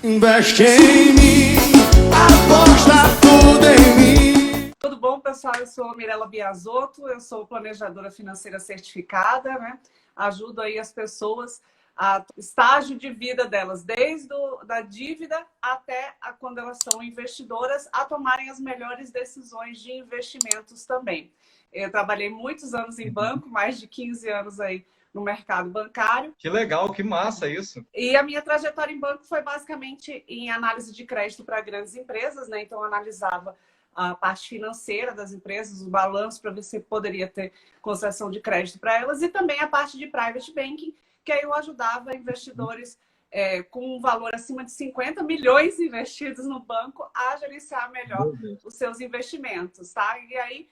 Investe em mim, aposta tudo em mim. Tudo bom, pessoal? Eu sou Mirela Biasotto, eu sou planejadora financeira certificada, né? Ajudo aí as pessoas a estágio de vida delas, desde da dívida até quando elas são investidoras, a tomarem as melhores decisões de investimentos também. Eu trabalhei muitos anos em banco, mais de 15 anos aí no mercado bancário. Que legal, que massa isso. E a minha trajetória em banco foi basicamente em análise de crédito para grandes empresas, né? Então, eu analisava a parte financeira das empresas, os balanços, para ver se poderia ter concessão de crédito para elas, e também a parte de private banking, que aí eu ajudava investidores com um valor acima de 50 milhões investidos no banco a gerenciar melhor os seus investimentos, tá? E aí,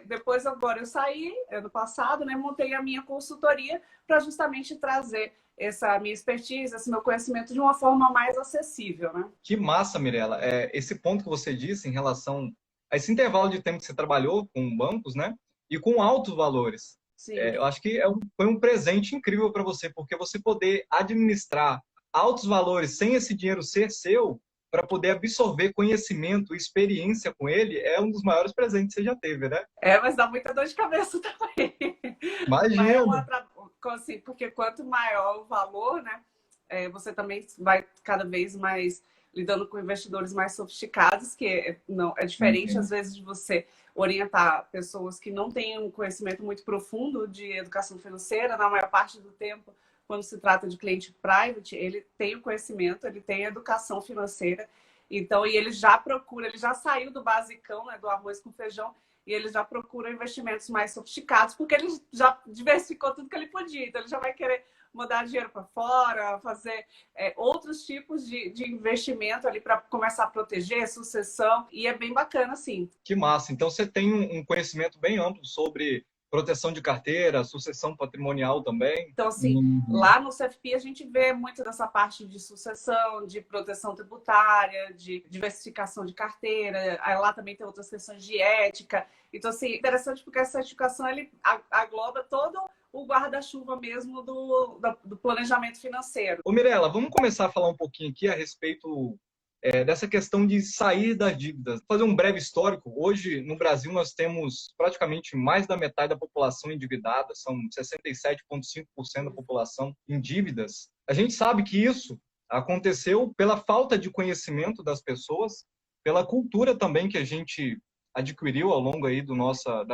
depois agora eu saí, ano passado, né, montei a minha consultoria para justamente trazer essa minha expertise, esse meu conhecimento de uma forma mais acessível, né? Que massa, Mirela. Esse ponto que você disse em relação a esse intervalo de tempo que você trabalhou com bancos, né? E com altos valores. Sim. Eu acho que foi um presente incrível para você, porque você poder administrar altos valores sem esse dinheiro ser seu, para poder absorver conhecimento, experiência com ele, é um dos maiores presentes que você já teve, né? Mas dá muita dor de cabeça também. Imagina! Assim, porque quanto maior o valor, né? Você também vai cada vez mais lidando com investidores mais sofisticados, que não é diferente, às vezes, de você orientar pessoas que não têm um conhecimento muito profundo de educação financeira. Na maior parte do tempo, quando se trata de cliente private, ele tem o conhecimento, ele tem a educação financeira, então, e ele já procura, ele já saiu do basicão, né, do arroz com feijão, e ele já procura investimentos mais sofisticados, porque ele já diversificou tudo que ele podia, então ele já vai querer mandar dinheiro para fora, fazer outros tipos de investimento ali para começar a proteger, sucessão, e é bem bacana, assim. Que massa! Então você tem um conhecimento bem amplo sobre proteção de carteira, sucessão patrimonial também. Então, assim, lá no CFP a gente vê muito dessa parte de sucessão, de proteção tributária, de diversificação de carteira. Aí lá também tem outras questões de ética. Então, assim, interessante porque essa certificação ele agloba todo o guarda-chuva mesmo do planejamento financeiro. Ô Mirela, vamos começar a falar um pouquinho aqui a respeito dessa questão de sair das dívidas. Vou fazer um breve histórico. Hoje, no Brasil, nós temos praticamente mais da metade da população endividada, são 67,5% da população em dívidas. A gente sabe que isso aconteceu pela falta de conhecimento das pessoas, pela cultura também que a gente adquiriu ao longo aí da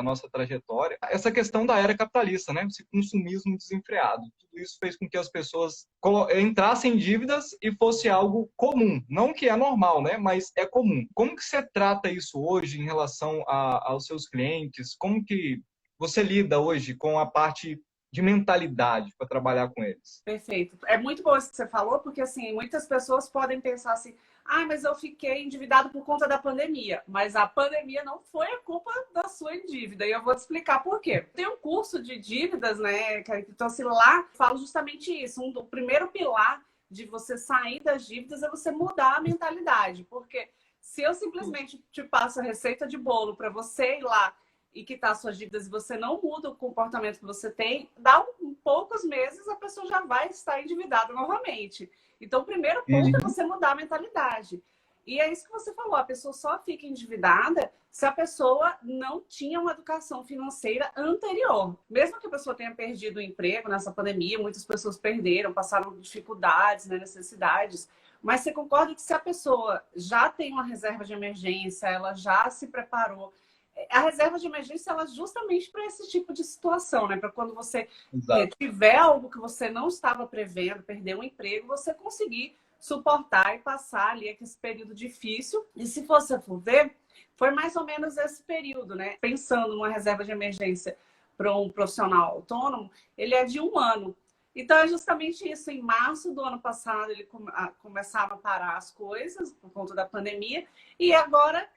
nossa trajetória. Essa questão da era capitalista, né? Esse consumismo desenfreado. Tudo isso fez com que as pessoas entrassem em dívidas e fosse algo comum. Não que é normal, né? Mas é comum. Como que você trata isso hoje em relação aos seus clientes? Como que você lida hoje com a parte de mentalidade para trabalhar com eles? Perfeito. É muito bom isso que você falou, porque assim, muitas pessoas podem pensar assim, mas eu fiquei endividado por conta da pandemia. Mas a pandemia não foi a culpa da sua dívida. E eu vou te explicar por quê. Tem um curso de dívidas, né? Então, assim, lá falo justamente isso. O primeiro pilar de você sair das dívidas é você mudar a mentalidade. Porque se eu simplesmente te passo a receita de bolo para você ir lá e quitar suas dívidas e você não muda o comportamento que você tem, dá poucos meses a pessoa já vai estar endividada novamente. Então, o primeiro ponto é você mudar a mentalidade. E é isso que você falou, a pessoa só fica endividada se a pessoa não tinha uma educação financeira anterior. Mesmo que a pessoa tenha perdido o emprego nessa pandemia, muitas pessoas perderam, passaram dificuldades, né, necessidades, mas você concorda que se a pessoa já tem uma reserva de emergência, ela já se preparou, a reserva de emergência ela é justamente para esse tipo de situação, né? Para quando você tiver algo que você não estava prevendo, perder um emprego, você conseguir suportar e passar ali esse período difícil. E se você for ver, foi mais ou menos esse período, né? Pensando numa reserva de emergência para um profissional autônomo, ele é de 1 ano. Então, é justamente isso. Em março do ano passado, ele começava a parar as coisas por conta da pandemia. E agora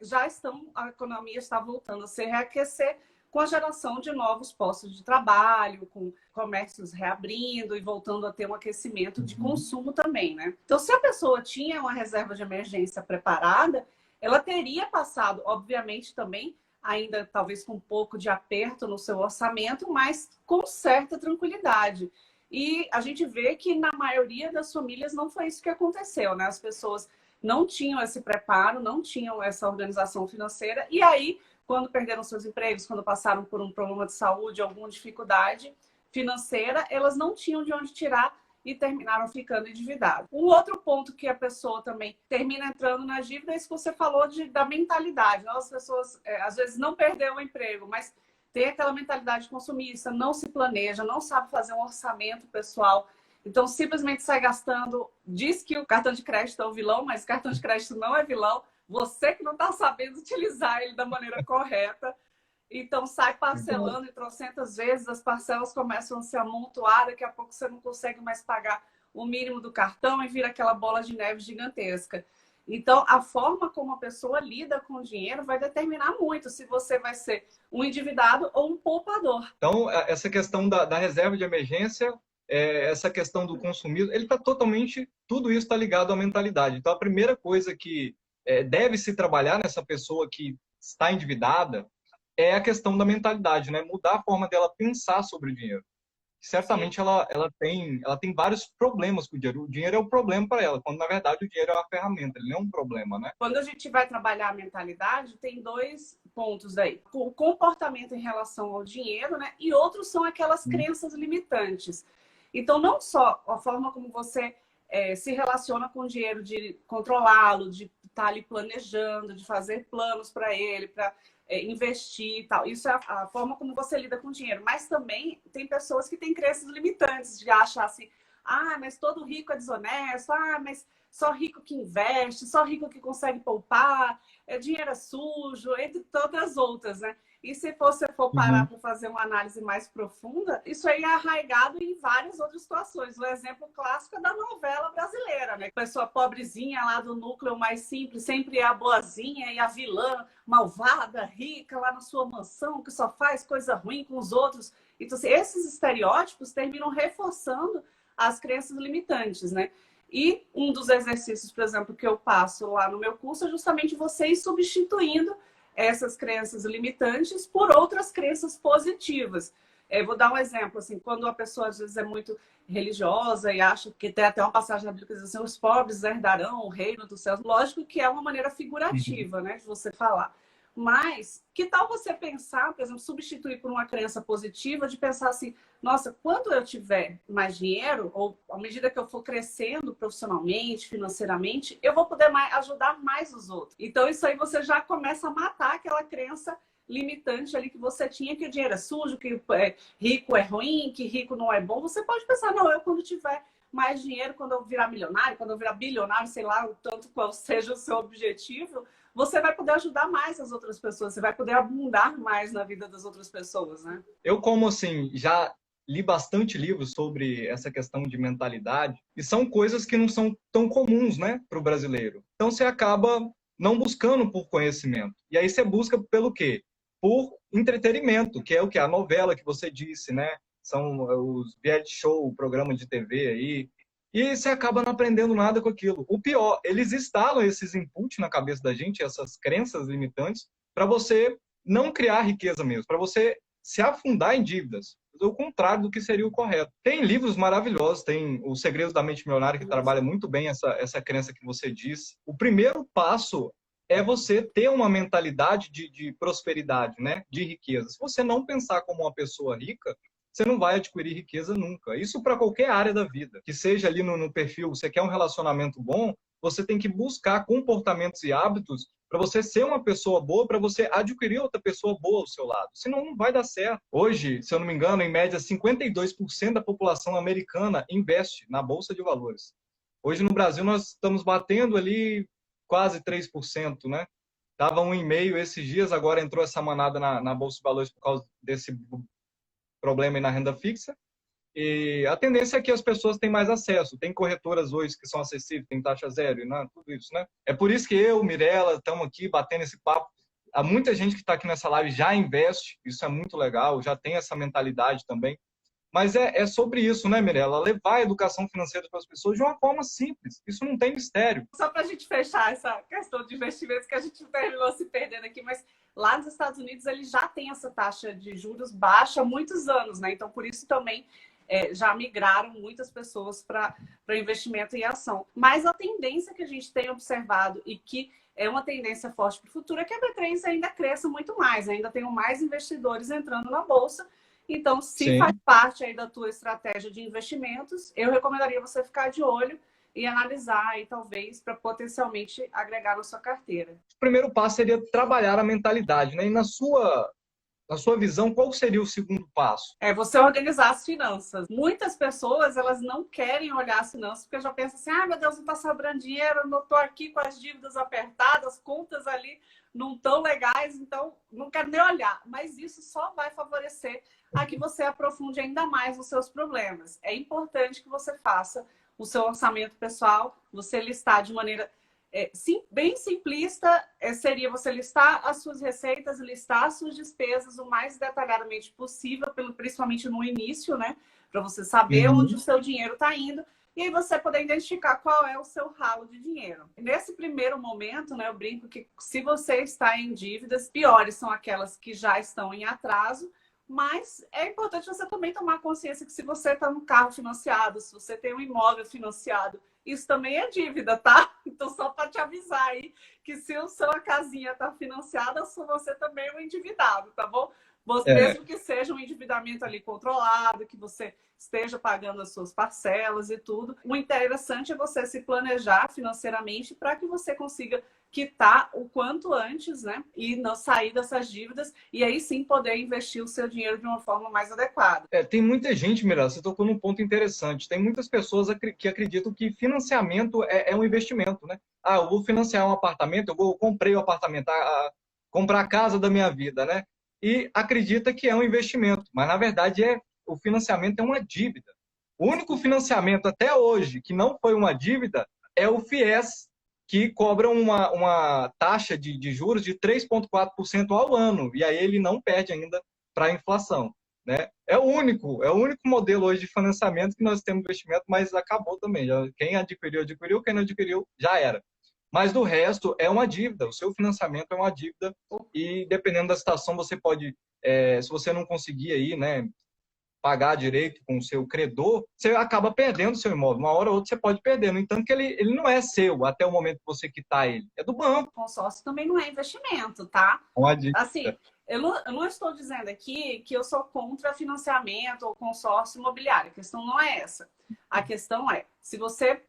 a economia está voltando a se reaquecer com a geração de novos postos de trabalho, com comércios reabrindo e voltando a ter um aquecimento de consumo também, né? Então, se a pessoa tinha uma reserva de emergência preparada, ela teria passado, obviamente, também ainda talvez com um pouco de aperto no seu orçamento, mas com certa tranquilidade. E a gente vê que na maioria das famílias não foi isso que aconteceu, né? As pessoas não tinham esse preparo, não tinham essa organização financeira. E aí, quando perderam seus empregos, quando passaram por um problema de saúde, alguma dificuldade financeira, elas não tinham de onde tirar e terminaram ficando endividados. Um outro ponto que a pessoa também termina entrando na dívida é isso que você falou da mentalidade. As pessoas, às vezes, não perderam o emprego, mas tem aquela mentalidade consumista, não se planeja, não sabe fazer um orçamento pessoal. Então, simplesmente sai gastando. Diz que o cartão de crédito é o vilão, mas o cartão de crédito não é vilão. Você que não está sabendo utilizar ele da maneira correta. Então, sai parcelando e trocentas vezes, as parcelas começam a se amontoar, daqui a pouco você não consegue mais pagar o mínimo do cartão e vira aquela bola de neve gigantesca. Então, a forma como a pessoa lida com o dinheiro vai determinar muito se você vai ser um endividado ou um poupador. Então, essa questão da reserva de emergência, essa questão do consumismo, ele está totalmente, tudo isso está ligado à mentalidade. Então, a primeira coisa que deve se trabalhar nessa pessoa que está endividada é a questão da mentalidade, né? Mudar a forma dela pensar sobre o dinheiro. Certamente ela tem vários problemas com o dinheiro. O dinheiro é o problema para ela, quando na verdade o dinheiro é uma ferramenta, ele não é um problema, né? Quando a gente vai trabalhar a mentalidade, tem dois pontos aí. O comportamento em relação ao dinheiro, né? E outros são aquelas crenças limitantes. Então, não só a forma como você se relaciona com o dinheiro, de controlá-lo, de estar ali planejando, de fazer planos para ele, para investir e tal. Isso é a forma como você lida com o dinheiro. Mas também tem pessoas que têm crenças limitantes, de achar assim, mas todo rico é desonesto, mas só rico que investe, só rico que consegue poupar, dinheiro é sujo, entre tantas outras, né? E se você for parar para fazer uma análise mais profunda, isso aí é arraigado em várias outras situações. O exemplo clássico é da novela brasileira, né? A pessoa pobrezinha lá do núcleo mais simples, sempre é a boazinha e a vilã malvada, rica, lá na sua mansão, que só faz coisa ruim com os outros. Então, assim, esses estereótipos terminam reforçando as crenças limitantes, né? E um dos exercícios, por exemplo, que eu passo lá no meu curso é justamente você ir substituindo essas crenças limitantes por outras crenças positivas. Vou dar um exemplo, assim, quando a pessoa às vezes é muito religiosa e acha que tem até uma passagem na Bíblia que diz assim, os pobres herdarão o reino dos céus. Lógico que é uma maneira figurativa, né, de você falar. Mas que tal você pensar, por exemplo, substituir por uma crença positiva, de pensar assim, nossa, quando eu tiver mais dinheiro, ou à medida que eu for crescendo profissionalmente, financeiramente, eu vou poder ajudar mais os outros. Então, isso aí você já começa a matar aquela crença limitante ali que você tinha, que o dinheiro é sujo, que rico é ruim, que rico não é bom. Você pode pensar, não, eu quando tiver mais dinheiro, quando eu virar milionário, quando eu virar bilionário, sei lá, o tanto qual seja o seu objetivo, você vai poder ajudar mais as outras pessoas, você vai poder abundar mais na vida das outras pessoas, né? Eu, como assim, já li bastante livros sobre essa questão de mentalidade, e são coisas que não são tão comuns, né, para o brasileiro. Então, você acaba não buscando por conhecimento. E aí você busca pelo quê? Por entretenimento, que é o que? A novela que você disse, né? São os reality show, o programa de TV aí. E você acaba não aprendendo nada com aquilo. O pior, eles instalam esses inputs na cabeça da gente, essas crenças limitantes, para você não criar riqueza mesmo, para você se afundar em dívidas. O contrário do que seria o correto. Tem livros maravilhosos, tem O Segredo da Mente Milionária, que trabalha muito bem essa crença que você disse. O primeiro passo é você ter uma mentalidade de prosperidade, né? De riqueza. Se você não pensar como uma pessoa rica, você não vai adquirir riqueza nunca. Isso para qualquer área da vida. Que seja ali no perfil, você quer um relacionamento bom, você tem que buscar comportamentos e hábitos para você ser uma pessoa boa, para você adquirir outra pessoa boa ao seu lado. Senão não vai dar certo. Hoje, se eu não me engano, em média, 52% da população americana investe na Bolsa de Valores. Hoje no Brasil nós estamos batendo ali quase 3%, né? Estava 1,5% esses dias, agora entrou essa manada na Bolsa de Valores por causa desse problema aí na renda fixa. E a tendência é que as pessoas têm mais acesso. Tem corretoras hoje que são acessíveis, tem taxa zero, né? Tudo isso, né? É por isso que eu, Mirella, estamos aqui batendo esse papo. Há muita gente que está aqui nessa live já investe, isso é muito legal, já tem essa mentalidade também. Mas é sobre isso, né, Mirella? Levar a educação financeira para as pessoas de uma forma simples. Isso não tem mistério. Só para a gente fechar essa questão de investimentos que a gente terminou se perdendo aqui, mas lá nos Estados Unidos ele já tem essa taxa de juros baixa há muitos anos, né? Então, por isso também já migraram muitas pessoas para investimento em ação. Mas a tendência que a gente tem observado e que é uma tendência forte para o futuro é que a B3 ainda cresça muito mais, ainda tenham mais investidores entrando na Bolsa. Então, se faz parte aí da tua estratégia de investimentos, eu recomendaria você ficar de olho e analisar aí, talvez, para potencialmente agregar na sua carteira. O primeiro passo seria trabalhar a mentalidade, né? E na sua visão, qual seria o segundo passo? É você organizar as finanças. Muitas pessoas, elas não querem olhar as finanças porque já pensam assim, meu Deus, não está sobrando dinheiro, não estou aqui com as dívidas apertadas, as contas ali não estão legais, então não quero nem olhar. Mas isso só vai favorecer a que você aprofunde ainda mais os seus problemas. É importante que você faça o seu orçamento pessoal, você listar de maneira bem simplista, seria você listar as suas receitas, listar as suas despesas o mais detalhadamente possível, principalmente no início, né? Para você saber onde o seu dinheiro está indo e aí você poder identificar qual é o seu ralo de dinheiro. Nesse primeiro momento, né, eu brinco que se você está em dívidas, piores são aquelas que já estão em atraso, mas é importante você também tomar consciência que se você está no carro financiado, se você tem um imóvel financiado, isso também é dívida, tá? Então, só para te avisar aí que se a sua casinha está financiada, você também é um endividado, tá bom? Mesmo que seja um endividamento ali controlado, que você esteja pagando as suas parcelas e tudo. O interessante é você se planejar financeiramente para que você consiga quitar o quanto antes, né? E não sair dessas dívidas e aí sim poder investir o seu dinheiro de uma forma mais adequada. Tem muita gente, Mirella, você tocou num ponto interessante. Tem muitas pessoas que acreditam que financiamento é um investimento, né? Eu vou financiar um apartamento, eu comprei o apartamento, comprar a casa da minha vida, né? E acredita que é um investimento, mas na verdade o financiamento é uma dívida. O único financiamento até hoje que não foi uma dívida é o FIES, que cobra uma taxa de juros de 3,4% ao ano, e aí ele não perde ainda para a inflação, né? É o único modelo hoje de financiamento que nós temos investimento, mas acabou também. Quem adquiriu, quem não adquiriu, já era. Mas do resto é uma dívida, o seu financiamento é uma dívida e dependendo da situação você pode, se você não conseguir aí, né, pagar direito com o seu credor, você acaba perdendo o seu imóvel. Uma hora ou outra você pode perder. No entanto, que ele não é seu até o momento que você quitar ele. É do banco. O consórcio também não é investimento, tá? Uma dívida. Assim, eu não estou dizendo aqui que eu sou contra financiamento ou consórcio imobiliário. A questão não é essa. A questão é, se você...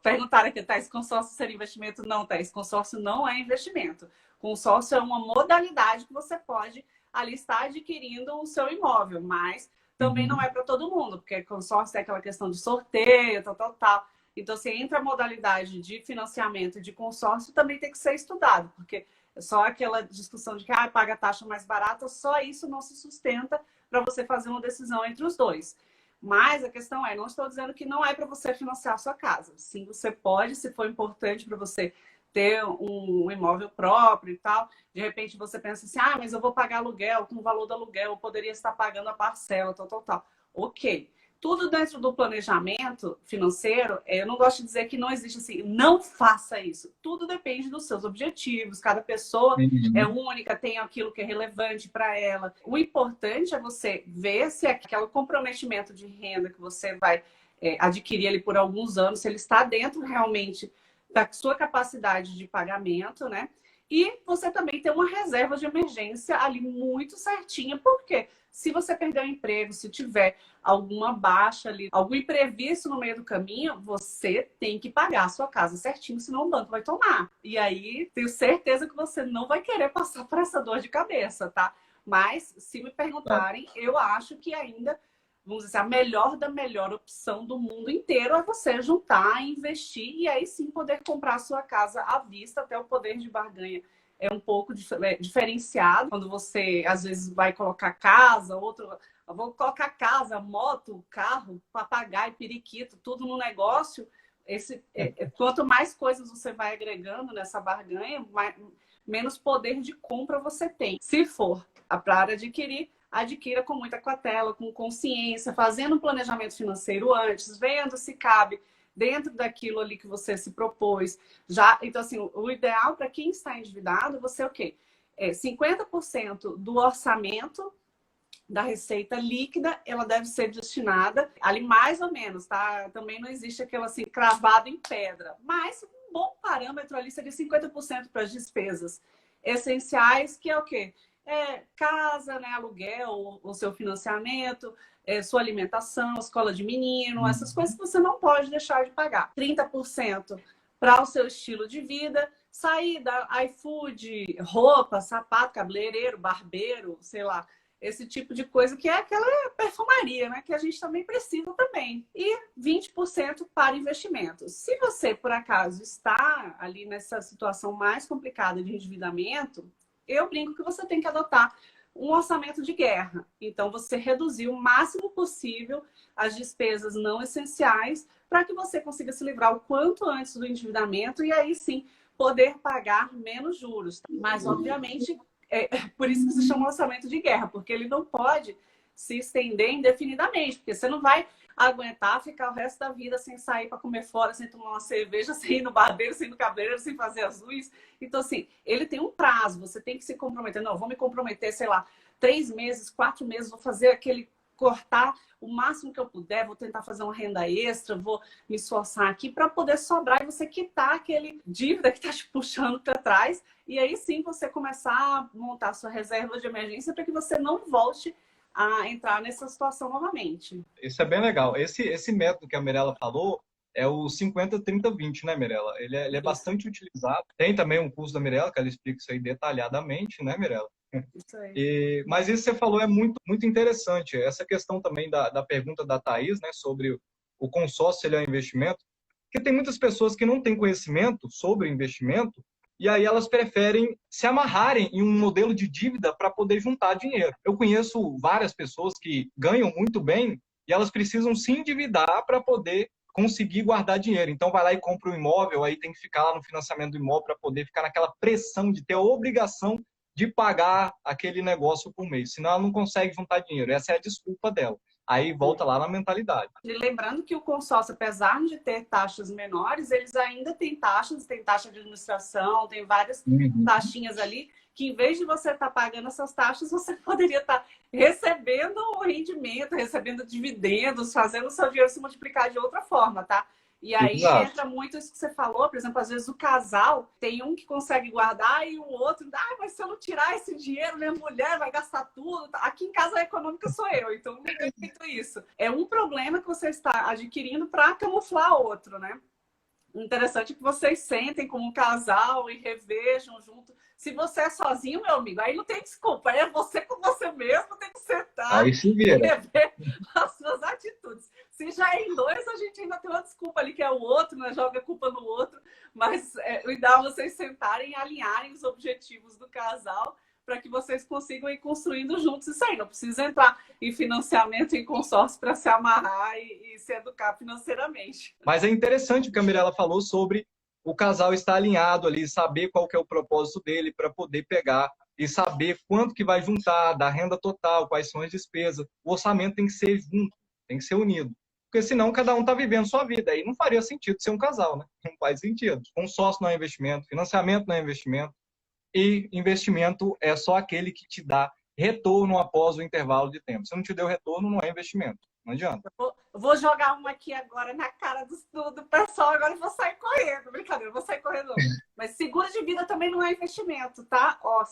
perguntaram aqui, Thais, consórcio seria investimento? Não, Thais, consórcio não é investimento. Consórcio é uma modalidade que você pode ali estar adquirindo o seu imóvel, mas também não é para todo mundo, porque consórcio é aquela questão de sorteio, tal. Então, se entra a modalidade de financiamento e de consórcio, também tem que ser estudado, porque só aquela discussão de que paga a taxa mais barata, só isso não se sustenta para você fazer uma decisão entre os dois. Mas a questão não estou dizendo que não é para você financiar a sua casa. Sim, você pode, se for importante para você ter um imóvel próprio e tal. De repente você pensa assim, mas eu vou pagar aluguel, com o valor do aluguel, eu poderia estar pagando a parcela, tal. Ok. Tudo dentro do planejamento financeiro, eu não gosto de dizer que não existe assim, não faça isso. Tudo depende dos seus objetivos, cada pessoa é única, tem aquilo que é relevante para ela. O importante é você ver se aquele comprometimento de renda que você vai adquirir ali por alguns anos, se ele está dentro realmente da sua capacidade de pagamento, né? E você também tem uma reserva de emergência ali muito certinha. Por quê? Se você perder o emprego, se tiver alguma baixa ali, algum imprevisto no meio do caminho, você tem que pagar a sua casa certinho, senão o banco vai tomar. E aí, tenho certeza que você não vai querer passar por essa dor de cabeça, tá? Mas, se me perguntarem, eu acho que ainda, vamos dizer, a melhor da melhor opção do mundo inteiro é você juntar, investir e aí sim poder comprar a sua casa à vista. Até o poder de barganha é um pouco diferenciado. Quando você, às vezes, vai colocar casa, eu vou colocar casa, moto, carro, papagaio, periquito, tudo no negócio. Quanto mais coisas você vai agregando nessa barganha, menos poder de compra você tem. Se for para adquirir, adquira com muita cautela, com consciência, fazendo um planejamento financeiro antes, vendo se cabe dentro daquilo ali que você se propôs. Então, assim, o ideal para quem está endividado, você o quê? 50% do orçamento da receita líquida, ela deve ser destinada ali mais ou menos, tá? Também não existe aquilo assim cravado em pedra, mas um bom parâmetro ali seria 50% para as despesas essenciais, que é o quê? Casa, né, aluguel, o seu financiamento, sua alimentação, escola de menino, essas coisas que você não pode deixar de pagar. 30% para o seu estilo de vida, saída, iFood, roupa, sapato, cabeleireiro, barbeiro, sei lá, esse tipo de coisa que é aquela perfumaria, né? Que a gente também precisa também. E 20% para investimentos. Se você, por acaso, está ali nessa situação mais complicada de endividamento, eu brinco que você tem que adotar um orçamento de guerra. Então, você reduzir o máximo possível as despesas não essenciais para que você consiga se livrar o quanto antes do endividamento e aí sim poder pagar menos juros. Mas, obviamente, é por isso que se chama orçamento de guerra, porque ele não pode se estender indefinidamente, porque você não vai aguentar ficar o resto da vida sem sair para comer fora, sem tomar uma cerveja, sem ir no barbeiro, sem ir no cabeleireiro, sem fazer as unhas. Então, assim, ele tem um prazo, você tem que se comprometer. Não, vou me comprometer, sei lá, 3 meses, 4 meses, vou fazer aquele cortar o máximo que eu puder, vou tentar fazer uma renda extra, vou me esforçar aqui para poder sobrar e você quitar aquele dívida que está te puxando para trás. E aí sim você começar a montar sua reserva de emergência para que você não volte a entrar nessa situação novamente. Isso é bem legal. Esse método que a Mirella falou é o 50-30-20, né, Mirella? Ele é bastante utilizado. Tem também um curso da Mirella, que ela explica isso aí detalhadamente, né, Mirella? Isso aí. Mas isso que você falou é muito, muito interessante. Essa questão também da pergunta da Thaís, né, sobre o consórcio, ele é um investimento, porque tem muitas pessoas que não têm conhecimento sobre investimento e aí elas preferem se amarrarem em um modelo de dívida para poder juntar dinheiro. Eu conheço várias pessoas que ganham muito bem e elas precisam se endividar para poder conseguir guardar dinheiro. Então vai lá e compra um imóvel, aí tem que ficar lá no financiamento do imóvel para poder ficar naquela pressão de ter a obrigação de pagar aquele negócio por mês, senão ela não consegue juntar dinheiro. Essa é a desculpa dela. Aí volta lá na mentalidade. E lembrando que o consórcio, apesar de ter taxas menores, eles ainda têm taxas, tem taxa de administração, tem várias taxinhas ali, que em vez de você estar pagando essas taxas, você poderia estar recebendo o rendimento, recebendo dividendos, fazendo o seu dinheiro se multiplicar de outra forma, tá? E aí Exato. entra muito isso que você falou, por exemplo, às vezes o casal tem um que consegue guardar e o outro, mas se eu não tirar esse dinheiro, minha mulher vai gastar tudo. Aqui em casa a econômica sou eu, então não tenho feito isso. É um problema que você está adquirindo para camuflar outro, né? Interessante que vocês sentem como um casal e revejam junto. Se você é sozinho, meu amigo, aí não tem desculpa. Aí é você com você mesmo, tem que sentar Aí se e vira. rever as suas atitudes. Se já é em dois, a gente ainda tem uma desculpa ali, que é o outro, né? Joga a culpa no outro. Mas o ideal é vocês sentarem e alinharem os objetivos do casal para que vocês consigam ir construindo juntos isso aí. Não precisa entrar em financiamento, em consórcio para se amarrar e se educar financeiramente. Mas é interessante o que a Mirella falou sobre o casal estar alinhado ali, saber qual que é o propósito dele para poder pegar e saber quanto que vai juntar, da renda total, quais são as despesas. O orçamento tem que ser junto, tem que ser unido. Porque senão cada um está vivendo sua vida. Aí não faria sentido ser um casal, né? Não faz sentido. Consórcio não é investimento, financiamento não é investimento. E investimento é só aquele que te dá retorno após o intervalo de tempo. Se não te deu retorno, não é investimento. Não adianta. Vou jogar uma aqui agora na cara do pessoal, agora eu vou sair correndo. Brincadeira, eu vou sair correndo não. Mas seguro de vida também não é investimento, tá? Ó,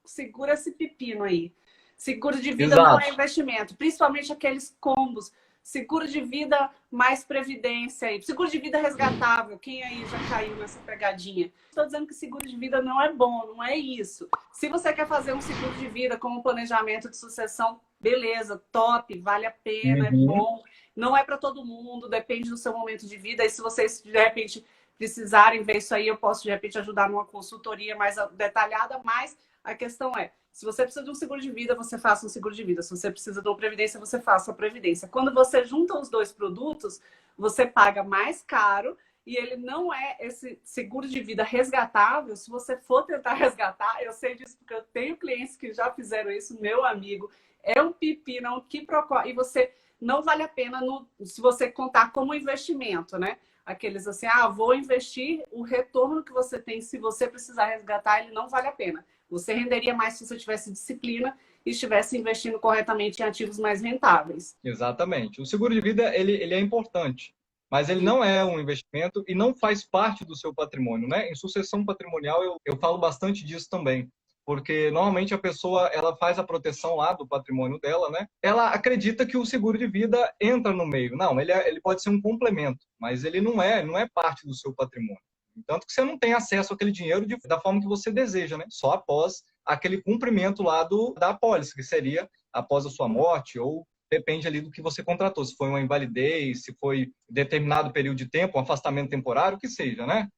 segura esse pepino aí. Seguro de vida Exato. não é investimento, principalmente aqueles combos. Seguro de vida mais previdência aí. Seguro de vida resgatável. Quem aí já caiu nessa pegadinha? Estou dizendo que seguro de vida não é bom, não é isso. Se você quer fazer um seguro de vida com um planejamento de sucessão, beleza, top, vale a pena, é bom. Não é para todo mundo, depende do seu momento de vida. E se vocês, de repente, precisarem ver isso aí, eu posso, de repente, ajudar numa consultoria mais detalhada. Mas a questão é, se você precisa de um seguro de vida, você faça um seguro de vida. Se você precisa de uma previdência, você faça a previdência. Quando você junta os dois produtos, você paga mais caro e ele não é esse seguro de vida resgatável. Se você for tentar resgatar, eu sei disso porque eu tenho clientes que já fizeram isso, meu amigo. É um pepino, é um quiprocó. E você não vale a pena se você contar como investimento, né? aqueles assim, ah, vou investir, o retorno que você tem, se você precisar resgatar, ele não vale a pena. Você renderia mais se você tivesse disciplina e estivesse investindo corretamente em ativos mais rentáveis. Exatamente. O seguro de vida, ele é importante, mas ele não é um investimento e não faz parte do seu patrimônio, né? Em sucessão patrimonial, eu falo bastante disso também, porque normalmente a pessoa, ela faz a proteção lá do patrimônio dela, né? Ela acredita que o seguro de vida entra no meio. Não, ele pode ser um complemento, mas ele não é parte do seu patrimônio. Tanto que você não tem acesso àquele dinheiro da forma que você deseja, né? Só após aquele cumprimento lá da apólice, que seria após a sua morte, ou depende ali do que você contratou, se foi uma invalidez, se foi determinado período de tempo, um afastamento temporário, o que seja, né?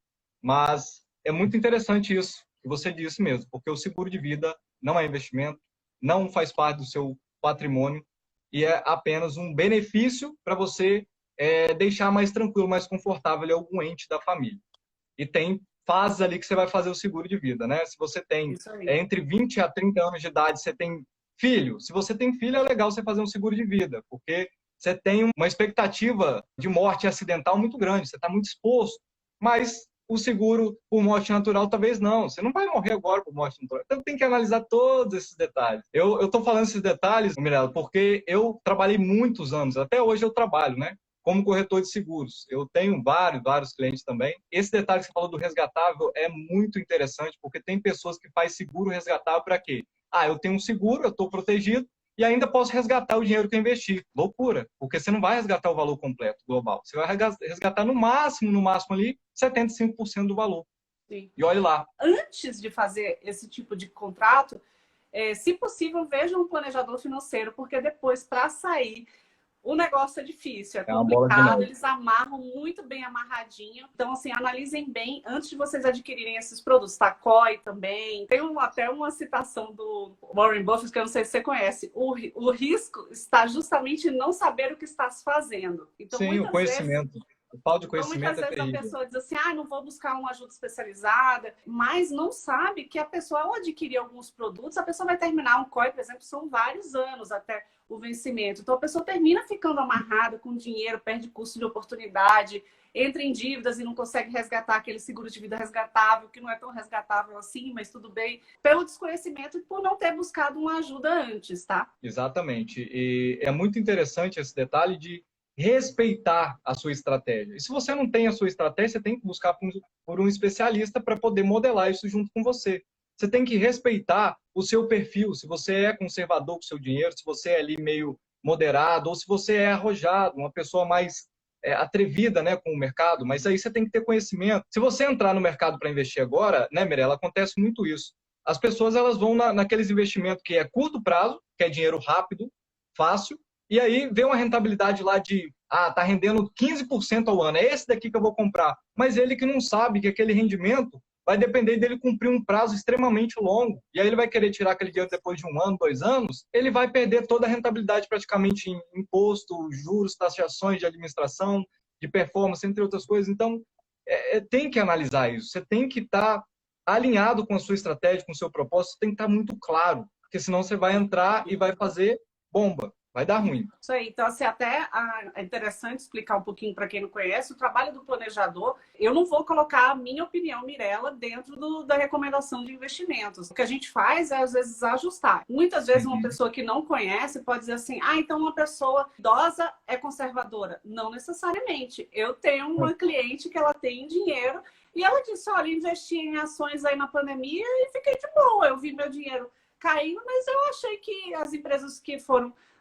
Mas é muito interessante isso que você disse mesmo, porque o seguro de vida não é investimento, não faz parte do seu patrimônio e é apenas um benefício para você deixar mais tranquilo, mais confortável algum ente da família. E tem fases ali que você vai fazer o seguro de vida, né? Se você tem entre 20 a 30 anos de idade, você tem filho. Se você tem filho, é legal você fazer um seguro de vida, porque você tem uma expectativa de morte acidental muito grande, você está muito exposto. Mas o seguro por morte natural, talvez não. Você não vai morrer agora por morte natural. Então tem que analisar todos esses detalhes. Eu estou falando esses detalhes, Mirella, porque eu trabalhei muitos anos, até hoje eu trabalho, né? Como corretor de seguros. Eu tenho vários clientes também. Esse detalhe que você falou do resgatável é muito interessante, porque tem pessoas que fazem seguro resgatável para quê? Ah, eu tenho um seguro, eu estou protegido e ainda posso resgatar o dinheiro que eu investi. Loucura, porque você não vai resgatar o valor completo global. Você vai resgatar no máximo ali, 75% do valor. Sim. E olhe lá. Antes de fazer esse tipo de contrato, se possível, veja um planejador financeiro, porque depois, para sair, o negócio é difícil, é complicado, eles amarram muito bem amarradinho. Então, assim, analisem bem antes de vocês adquirirem esses produtos. Tá? COI também. Tem até uma citação do Warren Buffett, que eu não sei se você conhece. O risco está justamente em não saber o que está se fazendo. Então, sim, o conhecimento. O pau de conhecimento muitas vezes a pessoa diz assim, não vou buscar uma ajuda especializada, mas não sabe que a pessoa, ao adquirir alguns produtos, a pessoa vai terminar um COI, por exemplo, são vários anos até o vencimento. Então a pessoa termina ficando amarrada com dinheiro, perde custo de oportunidade, entra em dívidas e não consegue resgatar aquele seguro de vida resgatável, que não é tão resgatável assim, mas tudo bem, pelo desconhecimento e por não ter buscado uma ajuda antes, tá? Exatamente. E é muito interessante esse detalhe de respeitar a sua estratégia. E se você não tem a sua estratégia, você tem que buscar por um especialista para poder modelar isso junto com você. Você tem que respeitar o seu perfil, se você é conservador com o seu dinheiro, se você é ali meio moderado, ou se você é arrojado, uma pessoa mais atrevida, né, com o mercado, mas aí você tem que ter conhecimento. Se você entrar no mercado para investir agora, né, Mirella, acontece muito isso. As pessoas elas vão naqueles investimentos que é curto prazo, que é dinheiro rápido, fácil, e aí vê uma rentabilidade lá de, tá rendendo 15% ao ano, é esse daqui que eu vou comprar. Mas ele que não sabe que aquele rendimento vai depender dele cumprir um prazo extremamente longo. E aí ele vai querer tirar aquele dinheiro depois de 1 ano, 2 anos, ele vai perder toda a rentabilidade praticamente em imposto, juros, taxações de administração, de performance, entre outras coisas. Então, tem que analisar isso. Você tem que estar alinhado com a sua estratégia, com o seu propósito, tem que estar muito claro, porque senão você vai entrar e vai fazer bomba. Vai dar ruim. Isso aí. Então, assim, até é interessante explicar um pouquinho para quem não conhece o trabalho do planejador. Eu não vou colocar a minha opinião, Mirella, dentro da recomendação de investimentos. O que a gente faz é, às vezes, ajustar. Muitas vezes, uma pessoa que não conhece pode dizer assim, então uma pessoa idosa é conservadora. Não necessariamente. Eu tenho uma cliente que ela tem dinheiro e ela disse, olha, investi em ações aí na pandemia e fiquei de boa. Eu vi meu dinheiro caindo, mas eu achei que as empresas que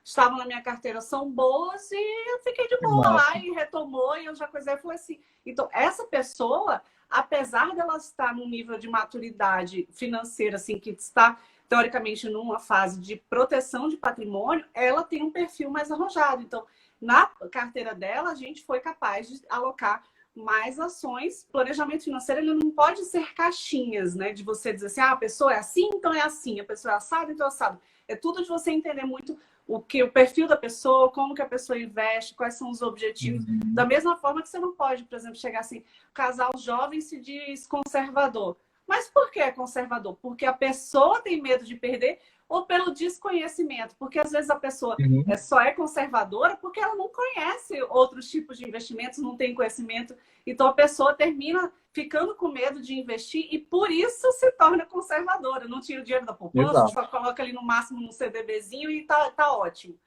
estavam na minha carteira são boas e eu fiquei de boa lá e retomou e eu já coisei, foi assim. Então, essa pessoa, apesar dela estar num nível de maturidade financeira, assim, que está, teoricamente, numa fase de proteção de patrimônio, ela tem um perfil mais arrojado. Então, na carteira dela, a gente foi capaz de alocar mais ações. Planejamento financeiro, ele não pode ser caixinhas, né? De você dizer assim, a pessoa é assim, então é assim. A pessoa é assada, então é assado. É tudo de você entender muito o perfil da pessoa, como que a pessoa investe, quais são os objetivos. Da mesma forma que você não pode, por exemplo, chegar assim, casal jovem se diz conservador. Mas por que é conservador? Porque a pessoa tem medo de perder ou pelo desconhecimento? Porque às vezes a pessoa Uhum. só é conservadora porque ela não conhece outros tipos de investimentos, não tem conhecimento. Então a pessoa termina ficando com medo de investir e por isso se torna conservadora. Não tira o dinheiro da poupança, Exato. só coloca ali no máximo num CDBzinho e tá ótimo.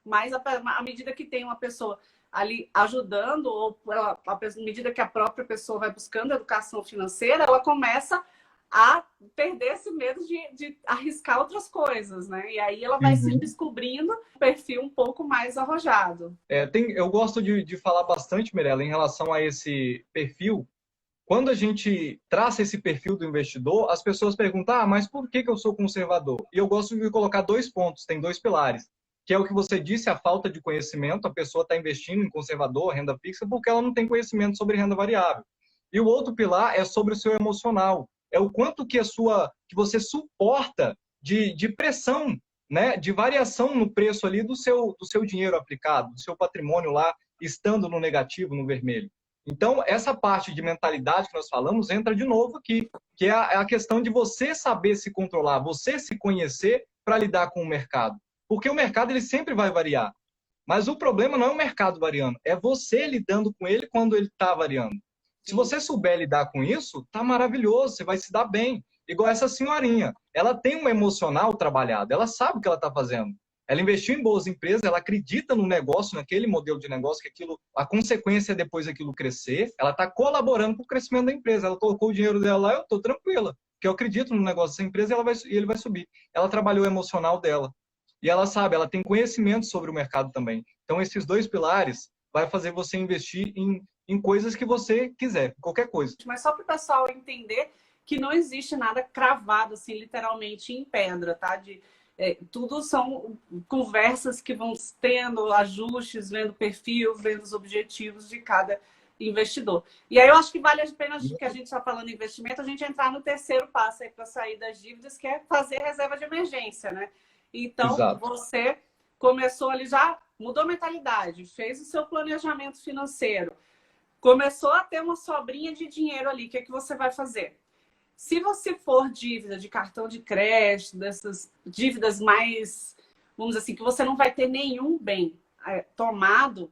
Mas à medida que tem uma pessoa ali ajudando, ou à medida que a própria pessoa vai buscando educação financeira, ela começa a perder esse medo de arriscar outras coisas, né? E aí ela vai se Uhum. descobrindo um perfil um pouco mais arrojado. Eu gosto de falar bastante, Mirella, em relação a esse perfil. Quando a gente traça esse perfil do investidor, as pessoas perguntam, mas por que eu sou conservador? E eu gosto de colocar dois pontos, tem dois pilares, que é o que você disse, a falta de conhecimento, a pessoa está investindo em conservador, renda fixa, porque ela não tem conhecimento sobre renda variável. E o outro pilar é sobre o seu emocional, é o quanto que que você suporta de pressão, né, de variação no preço ali do seu dinheiro aplicado, do seu patrimônio lá, estando no negativo, no vermelho. Então, essa parte de mentalidade que nós falamos entra de novo aqui, que é a questão de você saber se controlar, você se conhecer para lidar com o mercado. Porque o mercado ele sempre vai variar. Mas o problema não é o mercado variando, é você lidando com ele quando ele está variando. Se Sim. você souber lidar com isso, tá maravilhoso, você vai se dar bem. Igual essa senhorinha. Ela tem um emocional trabalhado, ela sabe o que ela está fazendo. Ela investiu em boas empresas, ela acredita no negócio, naquele modelo de negócio, que aquilo, a consequência é depois aquilo crescer. Ela está colaborando para o crescimento da empresa. Ela colocou o dinheiro dela lá, eu estou tranquila, porque eu acredito no negócio dessa empresa e ele vai subir. Ela trabalhou o emocional dela. E ela sabe, ela tem conhecimento sobre o mercado também. Então, esses dois pilares vai fazer você investir em coisas que você quiser, qualquer coisa. Mas só para o pessoal entender que não existe nada cravado, assim, literalmente em pedra, tá? Tudo são conversas que vão tendo ajustes, vendo perfil, vendo os objetivos de cada investidor. E aí eu acho que vale a pena, que a gente está falando em investimento, a gente entrar no terceiro passo aí para sair das dívidas, que é fazer reserva de emergência, né? Então, Exato. você começou ali, já mudou a mentalidade, fez o seu planejamento financeiro, começou a ter uma sobrinha de dinheiro ali, o que é que você vai fazer? Se você for dívida de cartão de crédito, dessas dívidas mais, vamos dizer assim, que você não vai ter nenhum bem tomado,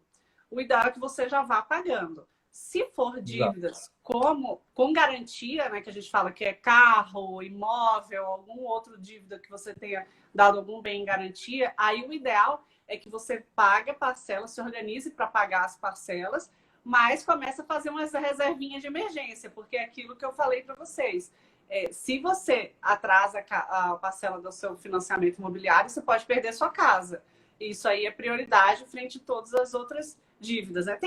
o ideal é que você já vá pagando. Se for Exato. dívidas com garantia, né, que a gente fala que é carro, imóvel, algum outro dívida que você tenha dado algum bem em garantia, aí o ideal é que você pague a parcela, se organize para pagar as parcelas, mas começa a fazer uma reservinha de emergência, porque é aquilo que eu falei para vocês. Se você atrasa a parcela do seu financiamento imobiliário, você pode perder sua casa. Isso aí é prioridade frente a todas as outras dívidas. Né?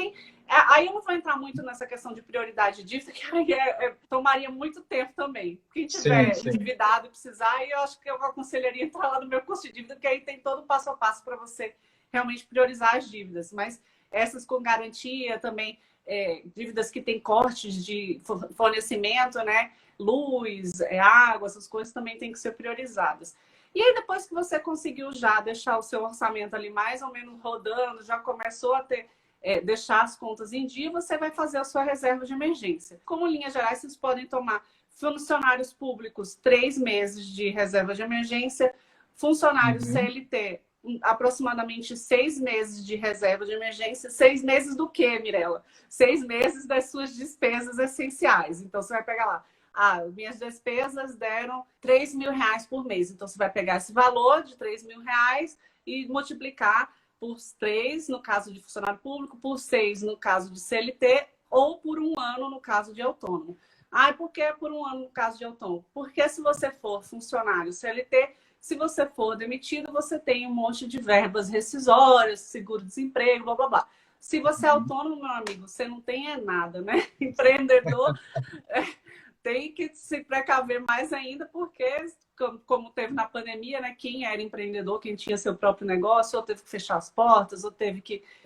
Aí eu não vou entrar muito nessa questão de prioridade de dívida, que aí tomaria muito tempo também. Quem tiver Sim. endividado e precisar, eu acho que eu aconselharia entrar lá no meu curso de dívida, que aí tem todo o passo a passo para você realmente priorizar as dívidas. Mas essas com garantia também, dívidas que têm cortes de fornecimento, né? Luz, água, essas coisas também têm que ser priorizadas. E aí, depois que você conseguiu já deixar o seu orçamento ali mais ou menos rodando, já começou a deixar as contas em dia, você vai fazer a sua reserva de emergência. Como linhas gerais, vocês podem tomar funcionários públicos 3 meses de reserva de emergência, funcionários CLT aproximadamente 6 meses de reserva de emergência. 6 meses do quê, Mirella? 6 meses das suas despesas essenciais. Então, você vai pegar lá. Minhas despesas deram R$3.000 por mês. Então, você vai pegar esse valor de R$3.000 e multiplicar por 3, no caso de funcionário público, por 6, no caso de CLT, ou por 1 ano, no caso de autônomo. Por que por 1 ano, no caso de autônomo? Porque se você for funcionário CLT, se você for demitido, você tem um monte de verbas rescisórias, seguro-desemprego, blá, blá, blá. Se você é autônomo, meu amigo, você não tem nada, né? Empreendedor tem que se precaver mais ainda, porque, como teve na pandemia, né? Quem era empreendedor, quem tinha seu próprio negócio, ou teve que fechar as portas, ou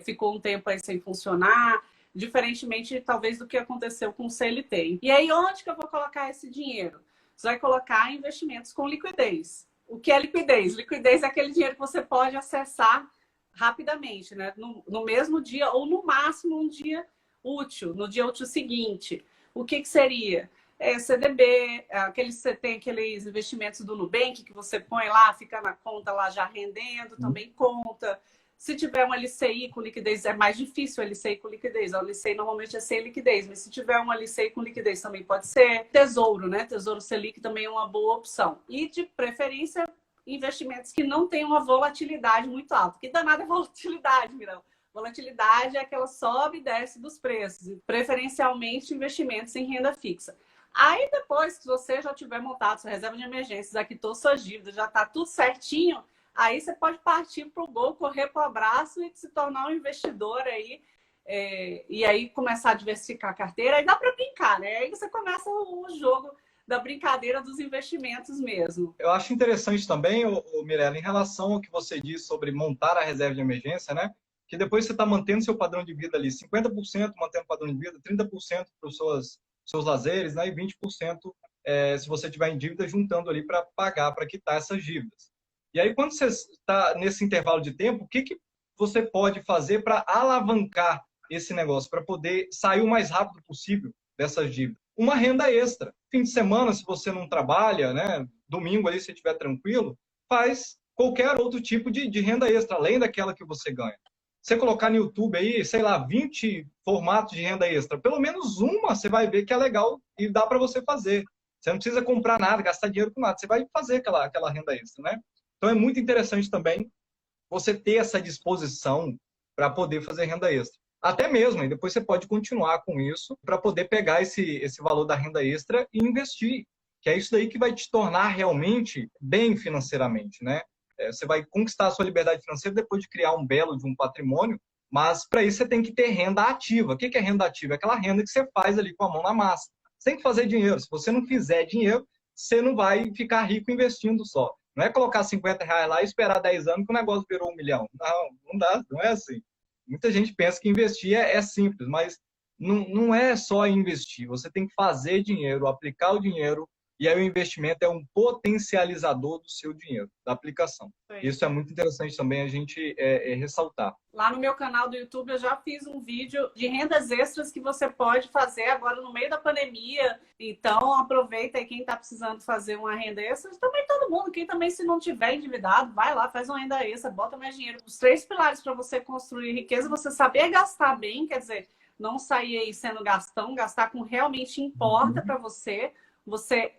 ficou um tempo aí sem funcionar, diferentemente, talvez, do que aconteceu com o CLT. E aí, onde que eu vou colocar esse dinheiro? Você vai colocar em investimentos com liquidez. O que é liquidez? Liquidez é aquele dinheiro que você pode acessar rapidamente, né? No mesmo dia ou no máximo um dia útil, no dia útil seguinte. O que seria? CDB, você tem aqueles investimentos do Nubank que você põe lá, fica na conta lá já rendendo, também conta. Se tiver um LCI com liquidez, é mais difícil o LCI com liquidez. O LCI normalmente é sem liquidez, mas se tiver um LCI com liquidez também pode ser. Tesouro, né? Tesouro Selic também é uma boa opção. E, de preferência, investimentos que não tenham uma volatilidade muito alta. Que danada é volatilidade, Mirão? Volatilidade é aquela sobe e desce dos preços. Preferencialmente, investimentos em renda fixa. Aí, depois que você já tiver montado sua reserva de emergências, quitou suas dívidas, já está tudo certinho, aí você pode partir para o gol, correr para o abraço e se tornar um investidor aí. E aí começar a diversificar a carteira. Aí dá para brincar, né? Aí você começa o jogo da brincadeira dos investimentos mesmo. Eu acho interessante também, Mirella, em relação ao que você disse sobre montar a reserva de emergência, né? Que depois você está mantendo seu padrão de vida ali, 50% mantendo o padrão de vida, 30% para os seus lazeres, né? E 20% se você tiver em dívida, juntando ali para pagar, para quitar essas dívidas. E aí, quando você está nesse intervalo de tempo, o que você pode fazer para alavancar esse negócio, para poder sair o mais rápido possível dessas dívidas? Uma renda extra. Fim de semana, se você não trabalha, né? Domingo ali, se estiver tranquilo, faz qualquer outro tipo de renda extra, além daquela que você ganha. Você colocar no YouTube aí, sei lá, 20 formatos de renda extra, pelo menos uma você vai ver que é legal e dá para você fazer. Você não precisa comprar nada, gastar dinheiro com nada. Você vai fazer aquela renda extra, né? Então é muito interessante também você ter essa disposição para poder fazer renda extra. Até mesmo, e depois você pode continuar com isso para poder pegar esse valor da renda extra e investir, que é isso daí que vai te tornar realmente bem financeiramente, né? Você vai conquistar a sua liberdade financeira depois de criar um belo de um patrimônio, mas para isso você tem que ter renda ativa. O que é renda ativa? É aquela renda que você faz ali com a mão na massa. Você tem que fazer dinheiro. Se você não fizer dinheiro, você não vai ficar rico investindo só. Não é colocar R$50 lá e esperar 10 anos que o negócio virou 1 milhão. Não dá, não é assim. Muita gente pensa que investir é simples, mas não é só investir. Você tem que fazer dinheiro, aplicar o dinheiro, e aí o investimento é um potencializador do seu dinheiro, da aplicação. Isso é muito interessante também a gente ressaltar. Lá no meu canal do YouTube eu já fiz um vídeo de rendas extras que você pode fazer agora no meio da pandemia. Então aproveita aí quem está precisando fazer uma renda extra. Também todo mundo, quem também se não tiver endividado, vai lá, faz uma renda extra, bota mais dinheiro. Os 3 pilares para você construir riqueza, você saber gastar bem, quer dizer, não sair aí sendo gastão, gastar com realmente importa para você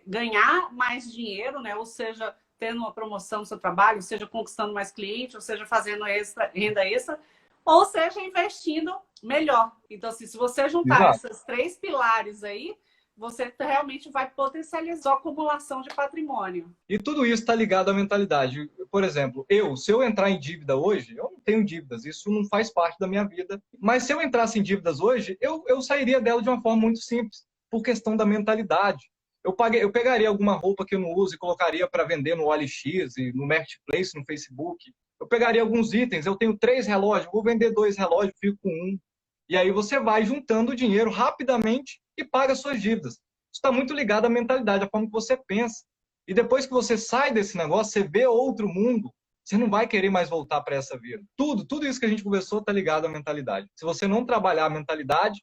ganhar mais dinheiro, né? Ou seja, tendo uma promoção no seu trabalho, seja conquistando mais clientes, ou seja, fazendo renda extra, ou seja, investindo melhor. Então, assim, se você juntar esses 3 pilares aí, você realmente vai potencializar a acumulação de patrimônio. E tudo isso está ligado à mentalidade. Por exemplo, se eu entrar em dívida hoje, eu não tenho dívidas, isso não faz parte da minha vida. Mas se eu entrasse em dívidas hoje, eu sairia dela de uma forma muito simples, por questão da mentalidade. Eu pegaria alguma roupa que eu não uso e colocaria para vender no OLX, e no Marketplace, no Facebook. Eu pegaria alguns itens, eu tenho 3 relógios, vou vender 2 relógios, fico com 1. E aí você vai juntando dinheiro rapidamente e paga suas dívidas. Isso está muito ligado à mentalidade, à forma que você pensa. E depois que você sai desse negócio, você vê outro mundo, você não vai querer mais voltar para essa vida. Tudo isso que a gente conversou está ligado à mentalidade. Se você não trabalhar a mentalidade,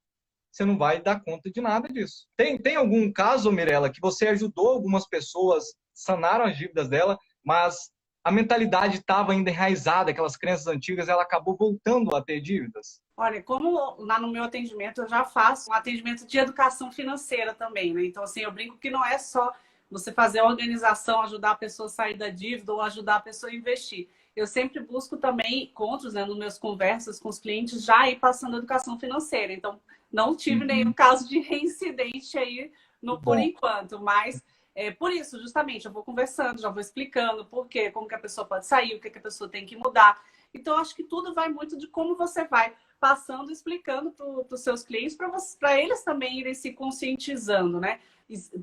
você não vai dar conta de nada disso. Tem algum caso, Mirella, que você ajudou algumas pessoas, sanaram as dívidas dela, mas a mentalidade estava ainda enraizada, aquelas crenças antigas, ela acabou voltando a ter dívidas? Olha, como lá no meu atendimento eu já faço um atendimento de educação financeira também, né? Então, assim, eu brinco que não é só você fazer a organização, ajudar a pessoa a sair da dívida ou ajudar a pessoa a investir. Eu sempre busco também encontros, né, nas minhas conversas com os clientes, já ir passando educação financeira. Então, não tive nenhum caso de reincidente aí por enquanto, mas por isso, justamente, eu vou conversando, já vou explicando por quê, como que a pessoa pode sair, o que a pessoa tem que mudar. Então, acho que tudo vai muito de como você vai passando, explicando para os seus clientes, para eles também irem se conscientizando, né?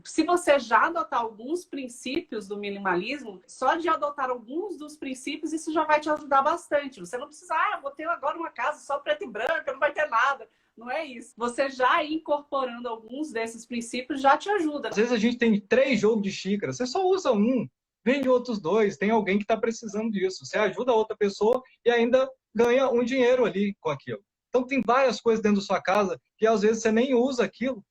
Se você já adotar alguns princípios do minimalismo, só de adotar alguns dos princípios, isso já vai te ajudar bastante. Você não precisa, vou ter agora uma casa só preta e branca, não vai ter nada. Não é isso. Você já incorporando alguns desses princípios já te ajuda. Às vezes a gente tem 3 jogos de xícara, você só usa um, vende outros 2, tem alguém que está precisando disso. Você ajuda a outra pessoa e ainda ganha um dinheiro ali com aquilo. Então tem várias coisas dentro da sua casa que às vezes você nem usa aquilo,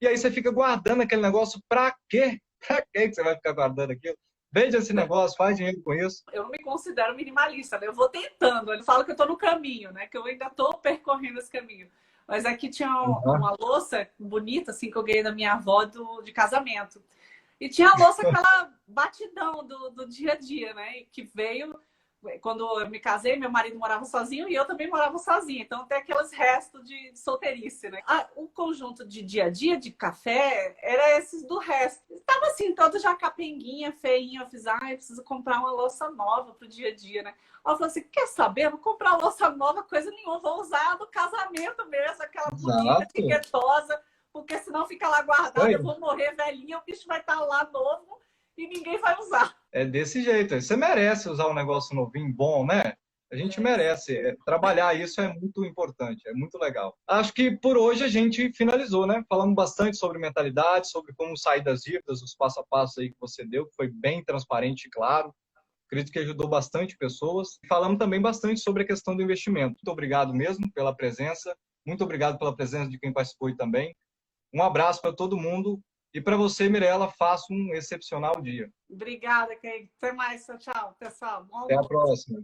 E aí você fica guardando aquele negócio pra quê? Pra quê que você vai ficar guardando aquilo? Vende esse negócio, faz dinheiro com isso. Eu não me considero minimalista, né? Eu vou tentando. Eu falo que eu tô no caminho, né? Que eu ainda tô percorrendo esse caminho. Mas aqui tinha Uhum. uma louça bonita, assim, que eu ganhei da minha avó de casamento. E tinha a louça, aquela batidão do dia a dia, né? Que veio quando eu me casei, meu marido morava sozinho e eu também morava sozinha. Então tem aqueles restos de solteirice, né? O conjunto de dia a dia de café era esses do resto. Estava assim, todo já capenguinha, feinho. Eu fiz, eu preciso comprar uma louça nova pro dia a dia, né? Ela falou assim: quer saber? Eu vou comprar louça nova, coisa nenhuma, vou usar a do casamento mesmo, aquela bonita, Exato. etiquetosa, porque senão fica lá guardada, eu Oi. vou morrer velhinha, o bicho vai estar lá novo e ninguém vai usar. É desse jeito. Você merece usar um negócio novinho, bom, né? A gente merece. Trabalhar isso é muito importante, é muito legal. Acho que por hoje a gente finalizou, né? Falamos bastante sobre mentalidade, sobre como sair das dívidas, os passo a passo aí que você deu, que foi bem transparente e claro. Acredito que ajudou bastante pessoas. Falamos também bastante sobre a questão do investimento. Muito obrigado mesmo pela presença. Muito obrigado pela presença de quem participou também. Um abraço para todo mundo. E para você, Mirella, faça um excepcional dia. Obrigada, Kay. Até mais. Tchau, tchau, pessoal. Bom Até a almoço. próxima.